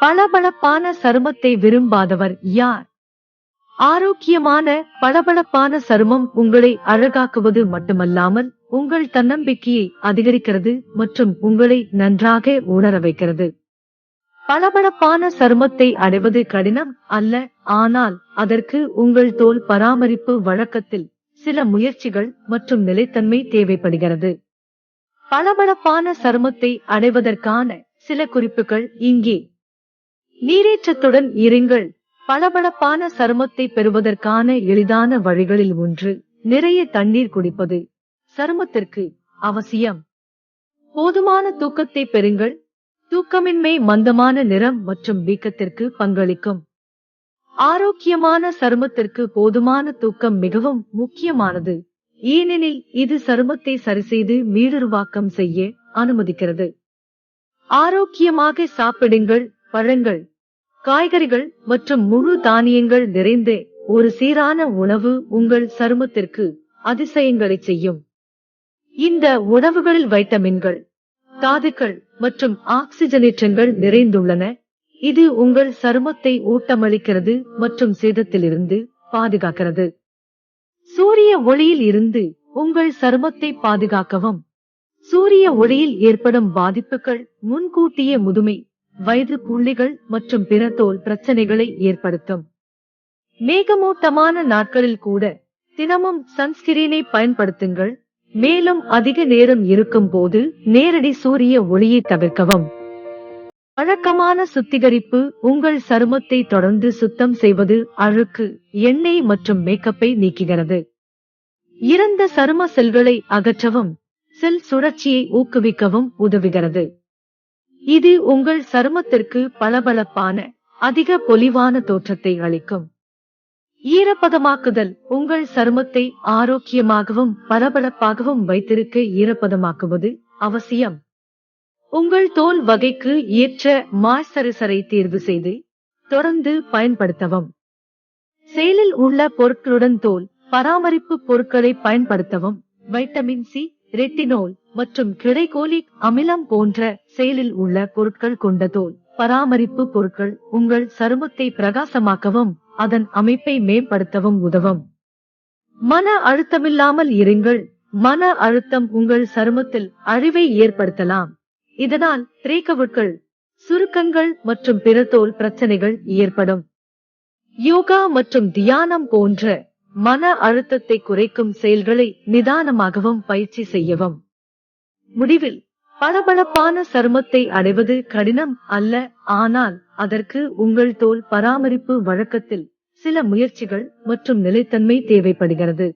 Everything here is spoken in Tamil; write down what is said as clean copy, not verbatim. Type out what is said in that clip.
பளபளப்பான சருமத்தை விரும்பாதவர் யார்? ஆரோக்கியமான பளபளப்பான சருமம் உங்களை அழகாக்குவது மட்டுமல்லாமல் உங்கள் தன்னம்பிக்கையை அதிகரிக்கிறது மற்றும் உங்களை நன்றாக உணர வைக்கிறது. பளபளப்பான சருமத்தை அடைவது கடினம் அல்ல, ஆனால் அதற்கு உங்கள் தோல் பராமரிப்பு வழக்கத்தில் சில முயற்சிகள் மற்றும் நிலைத்தன்மை தேவைப்படுகிறது. பளபளப்பான சருமத்தை அடைவதற்கான சில குறிப்புகள் இங்கே. நீரேற்றத்துடன் இருங்கள். பளபளப்பான சருமத்தை பெறுவதற்கான எளிதான வழிகளில் ஒன்று நிறைய தண்ணீர் குடிப்பது சருமத்திற்கு அவசியம். போதுமான தூக்கத்தை பெறுங்கள். தூக்கமின்மை மந்தமான நிறம் மற்றும் வீக்கத்திற்கு பங்களிக்கும். ஆரோக்கியமான சருமத்திற்கு போதுமான தூக்கம் மிகவும் முக்கியமானது, ஏனெனில் இது சருமத்தை சரிசெய்து மீளுருவாக்கம் செய்ய அனுமதிக்கிறது. ஆரோக்கியமாக சாப்பிடுங்கள். பழங்கள், காய்கறிகள் மற்றும் முழு தானியங்கள் நிறைந்த ஒரு சீரான உணவு உங்கள் சருமத்திற்கு அதிசயங்களை செய்யும். இந்த உணவுகளில் வைட்டமின்கள், தாதுக்கள் மற்றும் ஆக்சிஜனேற்றங்கள் நிறைந்துள்ளன. இது உங்கள் சருமத்தை ஊட்டமளிக்கிறது மற்றும் சேதத்திலிருந்து பாதுகாக்கிறது. சூரிய ஒளியில் இருந்து உங்கள் சருமத்தை பாதுகாக்கவும். சூரிய ஒளியில் ஏற்படும் பாதிப்புகள் முன்கூட்டியே முதுமை, வயது புள்ளிகள் மற்றும் பிற தோல் பிரச்சனைகளை ஏற்படுத்தும். மேகமூட்டமான நாட்களில் கூட தினமும் சன்ஸ்கிரீனை பயன்படுத்துங்கள். மேலும் அதிக நேரம் இருக்கும் போது நேரடி சூரிய ஒளியை தவிர்க்கவும். வழக்கமான சுத்திகரிப்பு உங்கள் சருமத்தை தொடர்ந்து சுத்தம் செய்வது அழுக்கு, எண்ணெய் மற்றும் மேக்கப்பை நீக்குகிறது. இறந்த சரும செல்களை அகற்றவும் செல் சுழற்சியை ஊக்குவிக்கவும் உதவுகிறது. இது உங்கள் சருமத்திற்கு பளபளப்பான, அதிக பொலிவான தோற்றத்தை அளிக்கும். ஈரப்பதமாக்குதல் உங்கள் சருமத்தை ஆரோக்கியமாகவும் பளபளப்பாகவும் வைத்திருக்க ஈரப்பதமாக்குவது அவசியம். உங்கள் தோல் வகைக்கு ஏற்ற மாய்ஸ்சரைசரை தேர்வு செய்து தொடர்ந்து பயன்படுத்தவும். செயலில் உள்ள பொருட்களுடன் தோல் பராமரிப்பு பொருட்களை பயன்படுத்தவும். வைட்டமின் சி, ரெட்டினோல் மற்றும் கிளைகோலிக் அமிலம் போன்ற செயலில் உள்ள பொருட்கள் கொண்ட தோல் பராமரிப்பு பொருட்கள் உங்கள் சருமத்தை பிரகாசமாக்கவும் அதன் அமைப்பை மேம்படுத்தவும் உதவும். மன அழுத்தமில்லாமல் இருங்கள். மன அழுத்தம் உங்கள் சருமத்தில் அழிவை ஏற்படுத்தலாம். இதனால் திரைக்கவுட்கள், சுருக்கங்கள் மற்றும் பிற தோல் பிரச்சனைகள் ஏற்படும். யோகா மற்றும் தியானம் போன்ற மன அழுத்தத்தை குறைக்கும் செயல்களை நிதானமாகவும் பயிற்சி செய்யவும். முடிவில், பளபளப்பான சருமத்தை அடைவது கடினம் அல்ல, ஆனால் அதற்கு உங்கள் தோல் பராமரிப்பு வழக்கத்தில் சில முயற்சிகள் மற்றும் நிலைத்தன்மை தேவைப்படுகிறது.